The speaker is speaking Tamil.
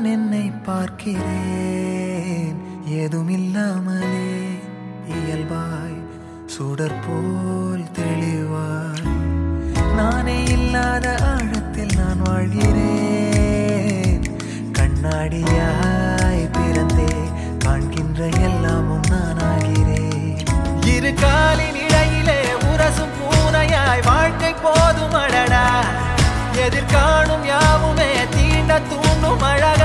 நான் என்னை பார்க்கிறேன் ஏதுமில்லாமலே இயல்பாய் சுடர் போல் தெளிவாய் நானே இல்லாத ஆழத்தில் நான் வாழ்கிறேன் கண்ணாடியாய் பிறந்தே காண்கின்ற எல்லாமும் நான் ஆகிறேன் இரு காலின் இடையிலே உரசும் பூனையாய் வாழ்க்கை போதும் அழடா எதிர்காணும் யாவுமே தீண்ட தூண்டும் அழகா